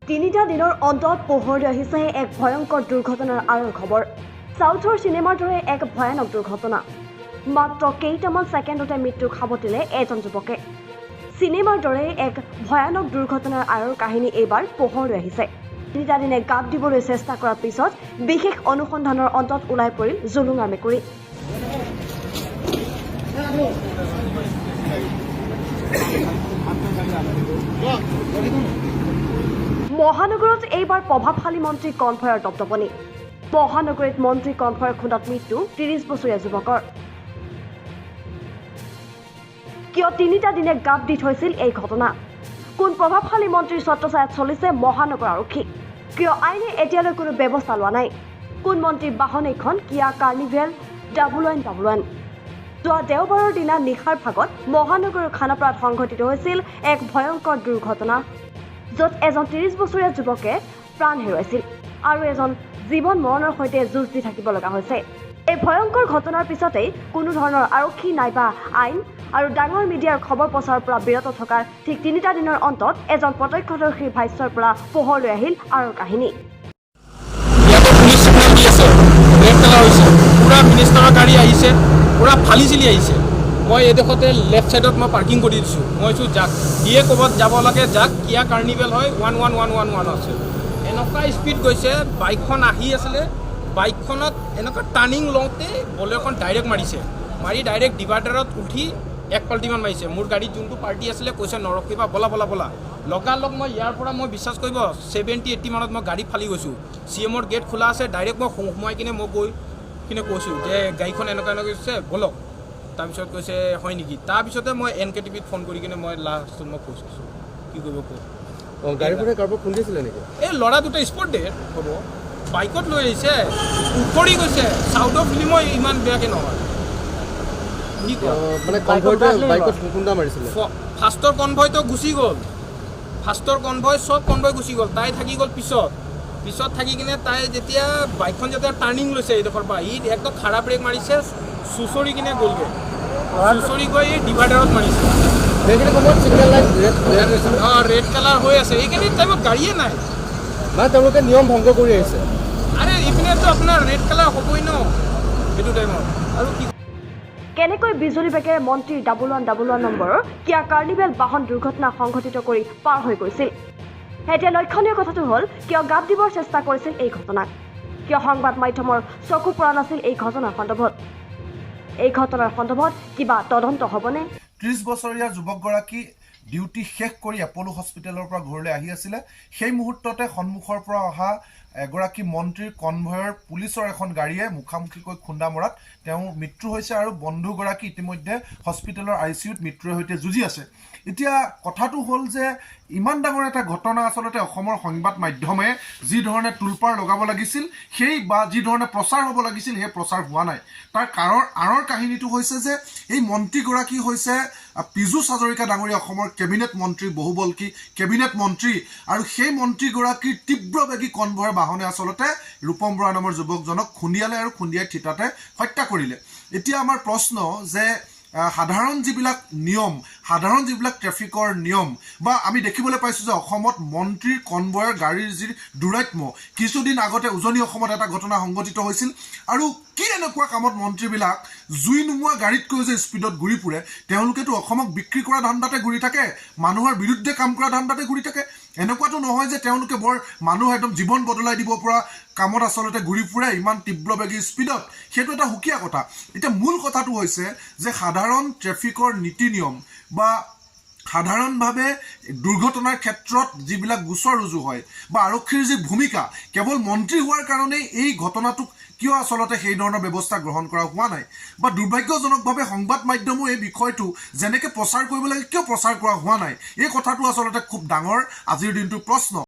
তিনিটা দিনৰ অন্তত পোহৰলৈ আহিছে এক ভয়ংকৰ দুৰ্ঘটনাৰ আঁৰৰ খবৰ। সাউথৰ চিনেমাৰ দৰে এক ভয়ানক দুৰ্ঘটনা। মাত্ৰ কেইটামান ছেকেণ্ডতে মৃত্যুক সাৱটিলে এজন যুৱকে। চিনেমাৰ দৰে এক ভয়ানক দুৰ্ঘটনাৰ আঁৰৰ কাহিনী এইবাৰ পোহৰলৈ আহিছে। তিনিটা দিনে গাপ দিবলৈ চেষ্টা কৰাৰ পিছত বিশেষ অনুসন্ধানৰ অন্তত ওলাই পৰিল জুলুঙা মেকুৰী। মহানগৰত এইবাৰ প্ৰভাৱশালী মন্ত্ৰী কনভয়ৰ দপদপনি। মহানগৰীত মন্ত্ৰী কনভয়ৰ খুন্দত মৃত্যু ৩০ বছৰীয়া যুৱকৰ। কিয় তিনিটা দিনে গাপ দি থৈছিল এই ঘটনা? কোন প্ৰভাৱশালী মন্ত্ৰীৰ ছত্ৰছায়াত চলিছে মহানগৰ আৰক্ষী? কিয় আইনে এতিয়ালৈ কোনো ব্যৱস্থা লোৱা নাই? কোন মন্ত্ৰীৰ বাহন এইখন কিয়া কাৰ্নিভেল ডাবুল ওৱান? যোৱা দেওবাৰৰ দিনা নিশাৰ ভাগত মহানগৰৰ খানাপাৰাত সংঘটিত হৈছিল এক ভয়ংকৰ দুৰ্ঘটনা, য'ত এজন ৩০ বছৰীয়া যুৱকে প্ৰাণ হেৰুৱাইছিল আৰু এজন জীৱন মৰণৰ সৈতে যুঁজ দি থাকিব লগা হৈছে। এই ভয়ংকৰ ঘটনাৰ পিছতেই কোনো ধৰণৰ আৰক্ষী নাইবা আইন আৰু ডাঙৰ মিডিয়াৰ খবৰ প্ৰচাৰৰ পৰা বিৰত থকাৰ ঠিক তিনিটা দিনৰ অন্তত এজন প্ৰত্যক্ষদৰ্শীৰ ভাষ্যৰ পৰা পোহৰলৈ আহিল আঁৰৰ কাহিনী। পুৰা মিনিষ্টাৰৰ গাড়ী আহিছে, পুৰা ফালি চিলি আহিছে। মই এইডোখৰতে লেফ্ট ছাইডত মই পাৰ্কিং কৰি দিছোঁ। মই কৈছোঁ যাক যিয়ে ক'ৰবাত যাব লাগে যাক, কিয়া কাৰ্নিভেল হয় 11111 আছে। এনেকুৱা স্পীড গৈছে, বাইকখন আহি আছিলে, বাইকখনত এনেকুৱা টাৰ্ণিং লওঁতে বলেৰ'খন ডাইৰেক্ট মাৰিছে, মাৰি ডাইৰেক্ট ডিভাইডাৰত উঠি এক পাল্টিমান মাৰিছে। মোৰ গাড়ীত যোনটো পাৰ্টি আছিলে কৈছে নৰখিবা, বলা বলা বলা। লগালগ মই ইয়াৰ পৰা মই বিশ্বাস কৰিব 70-80 মানত মই গাড়ী ফালি গৈছোঁ। CM-ৰ গেট খোলা আছে, ডাইৰেক্ট মই সোমাই কিনে মই গৈ কিনে কৈছোঁ যে গাড়ীখন এনেকুৱা হৈছে বলক। তাৰপিছত কৈছে হয় নেকি? তাৰপিছতে মই NKTVত ফোন কৰি কিনে মই লাষ্টত মই কৈছোঁ কি কৰিব কওঁ। গাড়ীখনে কাৰোবাক খুন্দিছিলে নেকি? এই ল'ৰা দুটা স্পট ডেড হ'ব, বাইকত লৈ আহিছে, উখৰি গৈছে। চাউথৰ ফিল্মো ইমান বেয়াকৈ নহয়। কি কোৱা মানে কনভয়টোৱে বাইকত খুন্দা মাৰিছিলে? ফাৰ্ষ্টৰ কনভয়টো গুচি গ'ল, ফাৰ্ষ্টৰ কনভয় চব কনভয় গুচি গ'ল। তাই থাকি গ'ল পিছত থাকি কিনে তাই যেতিয়া বাইকখন যেতিয়া টাৰ্ণিং লৈছে এইডোখৰ পৰা, ই একদম খাৰা ব্ৰেক মাৰিছে, চুঁচৰি কিনে গ'লগৈ, চুঁচৰি গৈ এই ডিভাইডাৰত মাৰিছে। সেইখিনি সময়ত চিগনেল লাইট ৰেড কালাৰ হৈ আছে, এইখিনি টাইমত গাড়ীয়ে নাই। মানে তেওঁলোকে নিয়ম ভংগ কৰি আহিছে। আৰে ইপিনেতো আপোনাৰ ৰেড কালাৰ হ'বই ন সেইটো টাইমত। আৰু কি কেনেকৈ বিজুলী বেগেৰে মন্ত্ৰীৰ 1111 নম্বৰৰ কিয়া কাৰ্নিভেল বাহন দুৰ্ঘটনা সংঘটিত কৰি পাৰ হৈ গৈছিল? এতিয়া লক্ষণীয় কথাটো হ'ল, কিয় গাপ দিবৰ চেষ্টা কৰিছিল এই ঘটনাক? কিয় সংবাদ মাধ্যমৰ চকু পৰা নাছিল এই ঘটনাৰ সন্দৰ্ভত? এই ঘটনাৰ সন্দৰ্ভত কিবা তদন্ত হ'বনে? ৩০ বছৰীয়া যুৱকগৰাকী ডিউটি শেষ কৰি এপলো হস্পিটেলৰ পৰা ঘৰলৈ আহি আছিলে। সেই মুহূৰ্ততে সন্মুখৰ পৰা অহা এগৰাকী মন্ত্ৰীৰ কনভয়ৰ পুলিচৰ এখন গাড়ীয়ে মুখামুখিকৈ খুন্দা মৰাত তেওঁৰ মৃত্যু হৈছে আৰু বন্ধুগৰাকী ইতিমধ্যে হস্পিটেলৰ ICUত মৃত্যুৰ সৈতে যুঁজি আছে। এতিয়া কথাটো হ'ল যে ইমান ডাঙৰ এটা ঘটনা আচলতে অসমৰ সংবাদ মাধ্যমে যি ধৰণে তোলপাৰ লগাব লাগিছিল যি ধৰণে প্ৰচাৰ হ'ব লাগিছিল সেই প্ৰচাৰ হোৱা নাই। তাৰ আঁৰৰ কাহিনীটো হৈছে যে এই মন্ত্ৰীগৰাকী হৈছে পীযুষ হাজৰিকা ডাঙৰীয়া, অসমৰ কেবিনেট মন্ত্ৰী, বহুবল্কী কেবিনেট মন্ত্ৰী। আৰু সেই মন্ত্ৰীগৰাকীৰ তীব্ৰবেগী কনভয়ৰ বাহনে আচলতে ৰূপম বৰা নামৰ যুৱকজনক খুন্দিয়ালে আৰু খুন্দিয়াই থিতাতে হত্যা কৰিলে। এতিয়া আমাৰ প্ৰশ্ন যে সাধাৰণ যিবিলাক ট্ৰেফিকৰ নিয়ম বা আমি দেখিবলৈ পাইছোঁ যে অসমত মন্ত্ৰীৰ কনভয়ৰ গাড়ীৰ যি দুৰাত্ম্য, কিছুদিন আগতে উজনি অসমত এটা ঘটনা সংঘটিত হৈছিল। আৰু কি এনেকুৱা কামত মন্ত্ৰীবিলাক জুই নোমোৱা গাড়ীতকৈ যে স্পীডত ঘূৰি ফুৰে? তেওঁলোকেতো অসমক বিক্ৰী কৰা ধান্দাতে ঘূৰি থাকে, মানুহৰ বিৰুদ্ধে কাম কৰা ধান্দাতে ঘূৰি থাকে। এনেকুৱাতো নহয় যে তেওঁলোকে বৰ মানুহ একদম জীৱন বদলাই দিব পৰা কামত আচলতে ঘূৰি ফুৰে ইমান তীব্ৰবেগী স্পীডত। সেইটো এটা সুকীয়া কথা। এতিয়া মূল কথাটো হৈছে যে সাধাৰণ ট্ৰেফিকৰ নীতি নিয়ম বা সাধাৰণভাৱে দুৰ্ঘটনাৰ ক্ষেত্ৰত যিবিলাক গোচৰ ৰুজু হয় বা আৰক্ষীৰ যি ভূমিকা, কেৱল মন্ত্ৰী হোৱাৰ কাৰণেই এই ঘটনাটোক কিয় আচলতে সেই ধৰণৰ ব্যৱস্থা গ্ৰহণ কৰা হোৱা নাই? বা দুৰ্ভাগ্যজনকভাৱে সংবাদ মাধ্যমো এই বিষয়টো যেনেকৈ প্ৰচাৰ কৰিব লাগে কিয় প্ৰচাৰ কৰা হোৱা নাই? এই কথাটো আচলতে খুব ডাঙৰ আজিৰ দিনটোৰ প্ৰশ্ন।